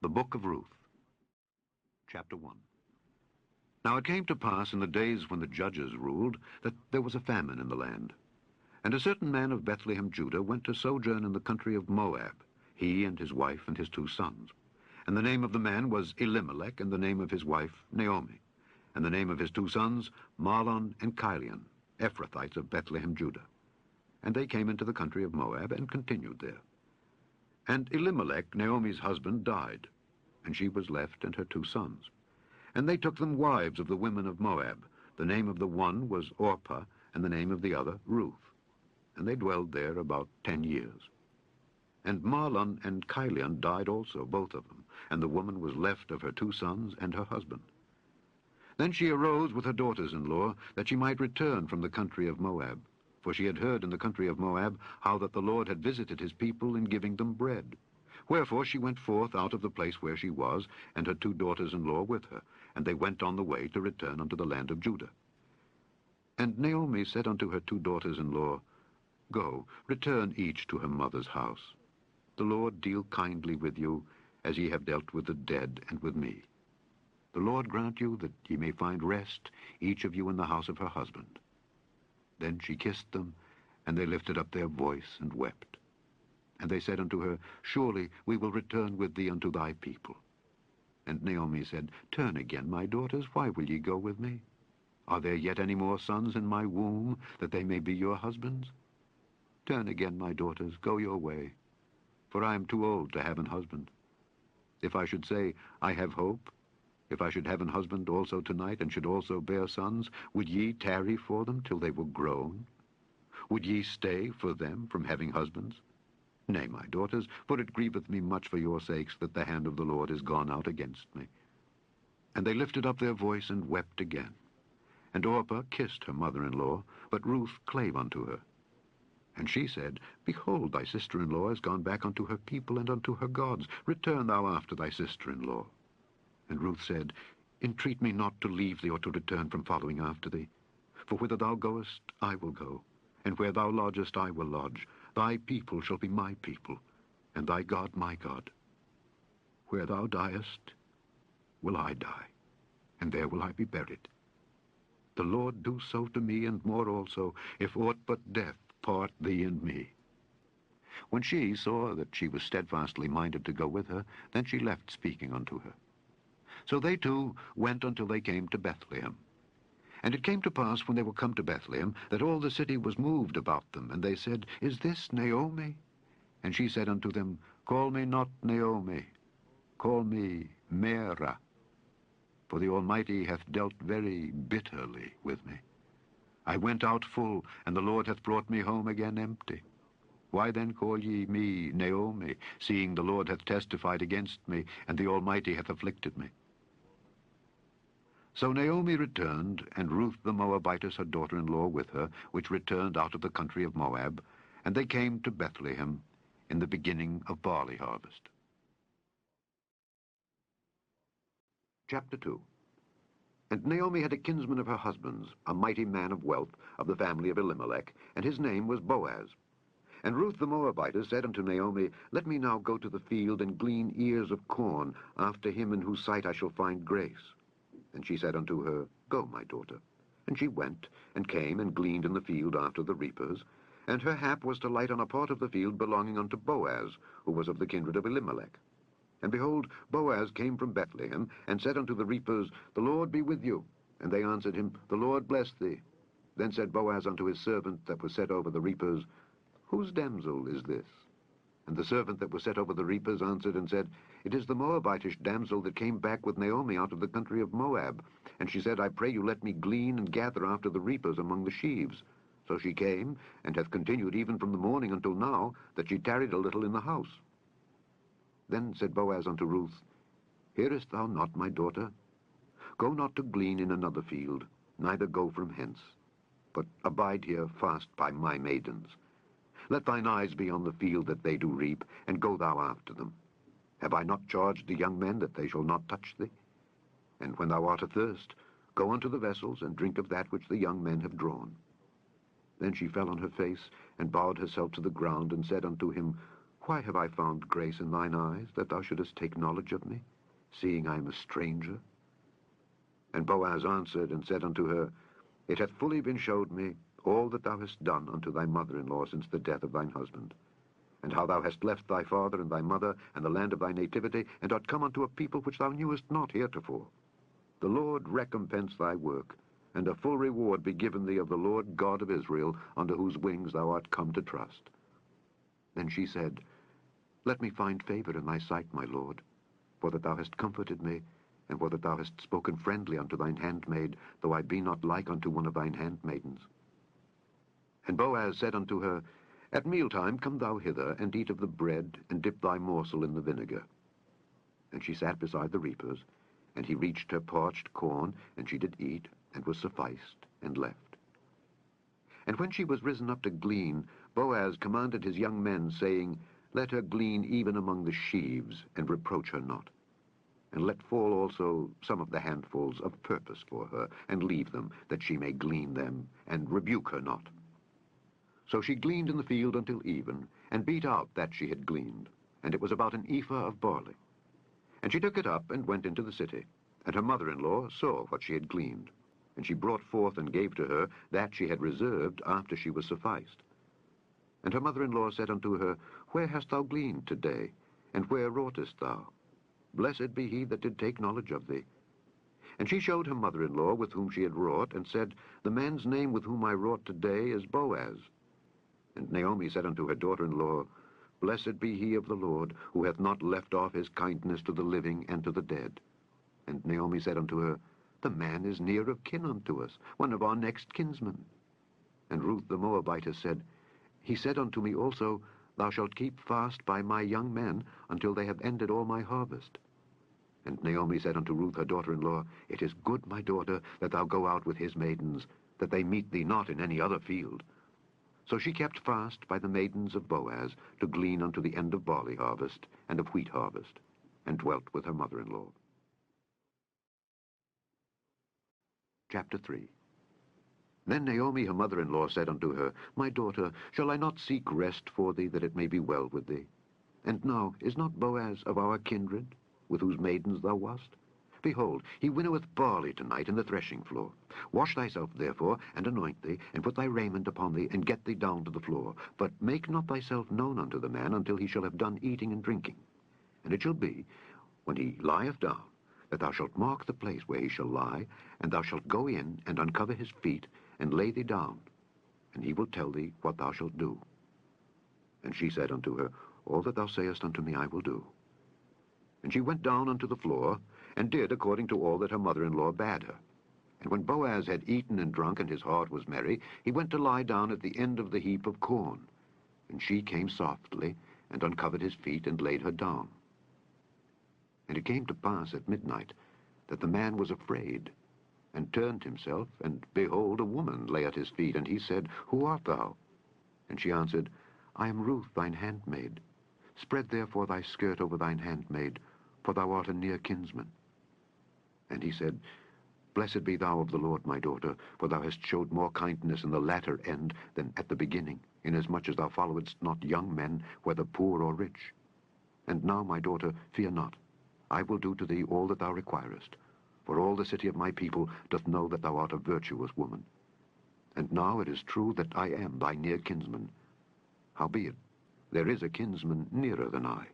The Book of Ruth, Chapter 1. Now it came to pass in the days when the judges ruled that there was a famine in the land. And a certain man of Bethlehem, Judah, went to sojourn in the country of Moab, he and his wife and his 2 sons. And the name of the man was Elimelech, and the name of his wife Naomi, and the name of his 2 sons Mahlon and Chilion, Ephrathites of Bethlehem, Judah. And they came into the country of Moab and continued there. And Elimelech, Naomi's husband, died, and she was left and her 2 sons. And they took them wives of the women of Moab. The name of the one was Orpah, and the name of the other Ruth. And they dwelled there about 10 years. And Mahlon and Chilion died also, both of them, and the woman was left of her 2 sons and her husband. Then she arose with her daughters-in-law, that she might return from the country of Moab. For she had heard in the country of Moab how that the Lord had visited his people in giving them bread. Wherefore she went forth out of the place where she was, and her 2 daughters-in-law with her, and they went on the way to return unto the land of Judah. And Naomi said unto her 2 daughters-in-law, Go, return each to her mother's house. The Lord deal kindly with you, as ye have dealt with the dead and with me. The Lord grant you that ye may find rest, each of you in the house of her husband. Then she kissed them, and they lifted up their voice and wept. And they said unto her, Surely we will return with thee unto thy people. And Naomi said, Turn again, my daughters, why will ye go with me? Are there yet any more sons in my womb, that they may be your husbands? Turn again, my daughters, go your way, for I am too old to have an husband. If I should say, I have hope, if I should have an husband also tonight, and should also bear sons, would ye tarry for them till they were grown? Would ye stay for them from having husbands? Nay, my daughters, for it grieveth me much for your sakes that the hand of the Lord is gone out against me. And they lifted up their voice and wept again. And Orpah kissed her mother-in-law, but Ruth clave unto her. And she said, Behold, thy sister-in-law is gone back unto her people and unto her gods. Return thou after thy sister-in-law. And Ruth said, Entreat me not to leave thee or to return from following after thee. For whither thou goest, I will go, and where thou lodgest, I will lodge. Thy people shall be my people, and thy God my God. Where thou diest, will I die, and there will I be buried. The Lord do so to me, and more also, if aught but death part thee and me. When she saw that she was steadfastly minded to go with her, then she left speaking unto her. So they 2 went until they came to Bethlehem. And it came to pass, when they were come to Bethlehem, that all the city was moved about them. And they said, Is this Naomi? And she said unto them, Call me not Naomi, call me Mara. For the Almighty hath dealt very bitterly with me. I went out full, and the Lord hath brought me home again empty. Why then call ye me Naomi, seeing the Lord hath testified against me, and the Almighty hath afflicted me? So Naomi returned, and Ruth the Moabitess her daughter-in-law with her, which returned out of the country of Moab, and they came to Bethlehem in the beginning of barley harvest. Chapter 2. And Naomi had a kinsman of her husband's, a mighty man of wealth, of the family of Elimelech, and his name was Boaz. And Ruth the Moabitess said unto Naomi, Let me now go to the field and glean ears of corn, after him in whose sight I shall find grace. And she said unto her, Go, my daughter. And she went, and came, and gleaned in the field after the reapers. And her hap was to light on a part of the field belonging unto Boaz, who was of the kindred of Elimelech. And behold, Boaz came from Bethlehem, and said unto the reapers, The Lord be with you. And they answered him, The Lord bless thee. Then said Boaz unto his servant that was set over the reapers, Whose damsel is this? And the servant that was set over the reapers answered and said, It is the Moabitish damsel that came back with Naomi out of the country of Moab. And she said, I pray you let me glean and gather after the reapers among the sheaves. So she came, and hath continued even from the morning until now, that she tarried a little in the house. Then said Boaz unto Ruth, Hearest thou not, my daughter? Go not to glean in another field, neither go from hence, but abide here fast by my maidens. Let thine eyes be on the field that they do reap, and go thou after them. Have I not charged the young men that they shall not touch thee? And when thou art athirst, go unto the vessels, and drink of that which the young men have drawn. Then she fell on her face, and bowed herself to the ground, and said unto him, Why have I found grace in thine eyes, that thou shouldest take knowledge of me, seeing I am a stranger? And Boaz answered and said unto her, It hath fully been showed me all that thou hast done unto thy mother-in-law since the death of thine husband, and how thou hast left thy father and thy mother and the land of thy nativity, and art come unto a people which thou knewest not heretofore. The Lord recompense thy work, and a full reward be given thee of the Lord God of Israel, under whose wings thou art come to trust. Then she said, Let me find favor in thy sight, my lord, for that thou hast comforted me, and for that thou hast spoken friendly unto thine handmaid, though I be not like unto one of thine handmaidens. And Boaz said unto her, At mealtime come thou hither, and eat of the bread, and dip thy morsel in the vinegar. And she sat beside the reapers, and he reached her parched corn, and she did eat, and was sufficed, and left. And when she was risen up to glean, Boaz commanded his young men, saying, Let her glean even among the sheaves, and reproach her not. And let fall also some of the handfuls of purpose for her, and leave them, that she may glean them, and rebuke her not. So she gleaned in the field until even, and beat out that she had gleaned, and it was about an ephah of barley. And she took it up, and went into the city. And her mother-in-law saw what she had gleaned. And she brought forth and gave to her that she had reserved after she was sufficed. And her mother-in-law said unto her, Where hast thou gleaned today? And where wroughtest thou? Blessed be he that did take knowledge of thee. And she showed her mother-in-law with whom she had wrought, and said, The man's name with whom I wrought today is Boaz. And Naomi said unto her daughter-in-law, Blessed be he of the Lord, who hath not left off his kindness to the living and to the dead. And Naomi said unto her, The man is near of kin unto us, one of our next kinsmen. And Ruth the Moabitess said, He said unto me also, Thou shalt keep fast by my young men until they have ended all my harvest. And Naomi said unto Ruth her daughter-in-law, It is good, my daughter, that thou go out with his maidens, that they meet thee not in any other field. So she kept fast by the maidens of Boaz, to glean unto the end of barley harvest, and of wheat harvest, and dwelt with her mother-in-law. Chapter 3. Then Naomi her mother-in-law said unto her, My daughter, shall I not seek rest for thee, that it may be well with thee? And now, is not Boaz of our kindred, with whose maidens thou wast? Behold, he winnoweth barley tonight in the threshing floor. Wash thyself therefore, and anoint thee, and put thy raiment upon thee, and get thee down to the floor. But make not thyself known unto the man, until he shall have done eating and drinking. And it shall be, when he lieth down, that thou shalt mark the place where he shall lie, and thou shalt go in, and uncover his feet, and lay thee down, and he will tell thee what thou shalt do. And she said unto her, All that thou sayest unto me I will do. And she went down unto the floor, and did according to all that her mother-in-law bade her. And when Boaz had eaten and drunk, and his heart was merry, he went to lie down at the end of the heap of corn. And she came softly, and uncovered his feet, and laid her down. And it came to pass at midnight, that the man was afraid, and turned himself, and behold, a woman lay at his feet. And he said, Who art thou? And she answered, I am Ruth thine handmaid. Spread therefore thy skirt over thine handmaid, for thou art a near kinsman. And he said, Blessed be thou of the Lord, my daughter, for thou hast showed more kindness in the latter end than at the beginning, inasmuch as thou followedst not young men, whether poor or rich. And now, my daughter, fear not. I will do to thee all that thou requirest. For all the city of my people doth know that thou art a virtuous woman. And now it is true that I am thy near kinsman. Howbeit, there is a kinsman nearer than I.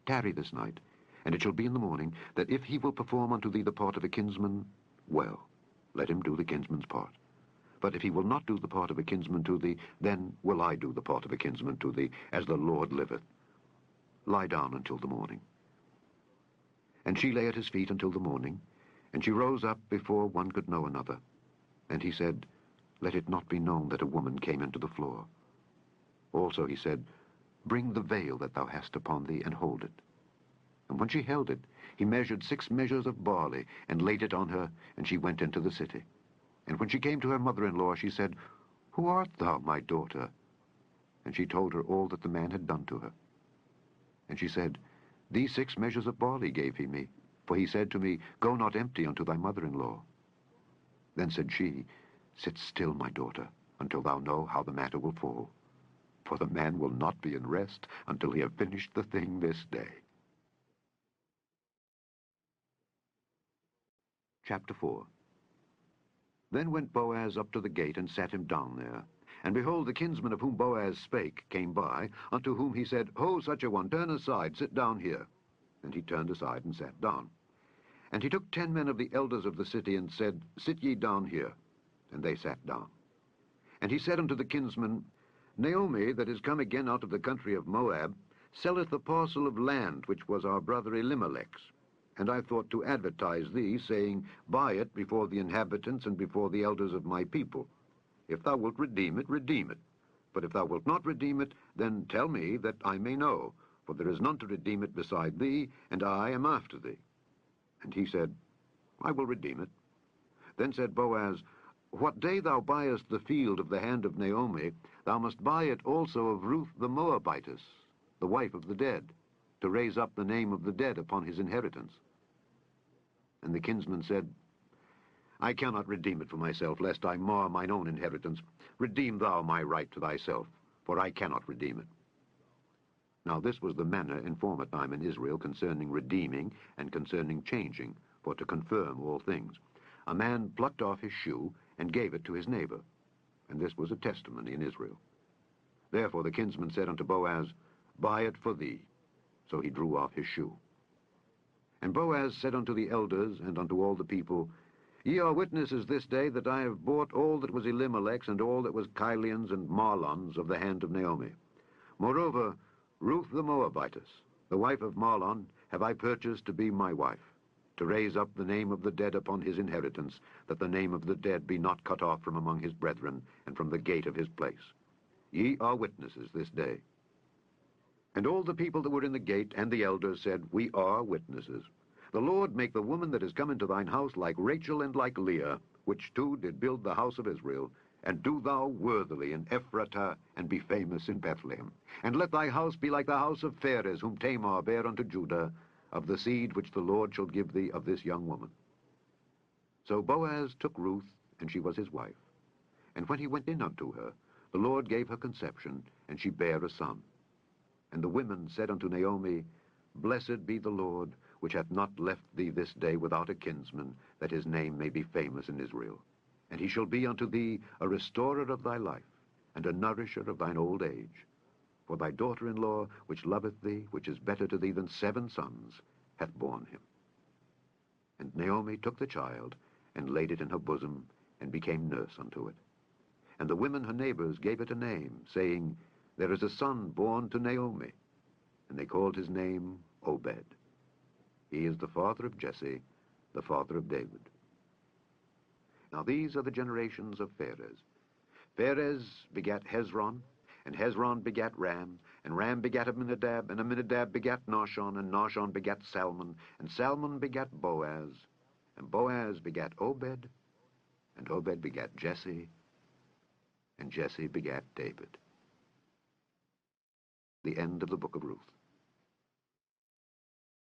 Tarry this night, and it shall be in the morning, that if he will perform unto thee the part of a kinsman, well, let him do the kinsman's part. But if he will not do the part of a kinsman to thee, then will I do the part of a kinsman to thee, as the Lord liveth. Lie down until the morning. And she lay at his feet until the morning, and she rose up before one could know another. And he said, Let it not be known that a woman came into the floor. Also he said, Bring the veil that thou hast upon thee, and hold it. And when she held it, he measured 6 measures of barley, and laid it on her, and she went into the city. And when she came to her mother-in-law, she said, Who art thou, my daughter? And she told her all that the man had done to her. And she said, These 6 measures of barley gave he me, for he said to me, Go not empty unto thy mother-in-law. Then said she, Sit still, my daughter, until thou know how the matter will fall. for the man will not be in rest until he have finished the thing this day. Chapter 4. Then went Boaz up to the gate, and sat him down there. And behold, the kinsman of whom Boaz spake came by, unto whom he said, Ho, such a one, turn aside, sit down here. And he turned aside and sat down. And he took 10 men of the elders of the city, and said, Sit ye down here. And they sat down. And he said unto the kinsman, Naomi, that is come again out of the country of Moab, selleth the parcel of land which was our brother Elimelech's. And I thought to advertise thee, saying, Buy it before the inhabitants and before the elders of my people. If thou wilt redeem it, redeem it. But if thou wilt not redeem it, then tell me, that I may know. For there is none to redeem it beside thee, and I am after thee. And he said, I will redeem it. Then said Boaz, What day thou buyest the field of the hand of Naomi, thou must buy it also of Ruth the Moabitess, the wife of the dead, to raise up the name of the dead upon his inheritance. And the kinsman said, I cannot redeem it for myself, lest I mar mine own inheritance. Redeem thou my right to thyself, for I cannot redeem it. Now this was the manner in former time in Israel concerning redeeming and concerning changing, for to confirm all things. A man plucked off his shoe and gave it to his neighbor, and this was a testimony in Israel. Therefore the kinsman said unto Boaz, Buy it for thee. So he drew off his shoe. And Boaz said unto the elders and unto all the people, Ye are witnesses this day that I have bought all that was Elimelech's and all that was 𝘕𝘬𝑙𝑠's and Mahlon's of the hand of Naomi. Moreover, Ruth the Moabitess, the wife of Mahlon, have I purchased to be my wife, to raise up the name of the dead upon his inheritance, that the name of the dead be not cut off from among his brethren, and from the gate of his place. Ye are witnesses this day. And all the people that were in the gate and the elders said, We are witnesses. The Lord make the woman that is come into thine house like Rachel and like Leah, which two did build the house of Israel, and do thou worthily in Ephratah, and be famous in Bethlehem. And let thy house be like the house of Pharez, whom Tamar bare unto Judah, of the seed which the Lord shall give thee of this young woman. So Boaz took Ruth, and she was his wife. And when he went in unto her, the Lord gave her conception, and she bare a son. And the women said unto Naomi, Blessed be the Lord, which hath not left thee this day without a kinsman, that his name may be famous in Israel. And he shall be unto thee a restorer of thy life, and a nourisher of thine old age. For thy daughter-in-law, which loveth thee, which is better to thee than 7 sons, hath borne him. And Naomi took the child, and laid it in her bosom, and became nurse unto it. And the women her neighbors gave it a name, saying, There is a son born to Naomi. And they called his name Obed. He is the father of Jesse, the father of David. Now these are the generations of Pharez. Pharez begat Hezron, and Hezron begat Ram, and Ram begat Amminadab, and Amminadab begat Nahshon, and Nahshon begat Salmon, and Salmon begat Boaz, and Boaz begat Obed, and Obed begat Jesse, and Jesse begat David. The end of the book of Ruth.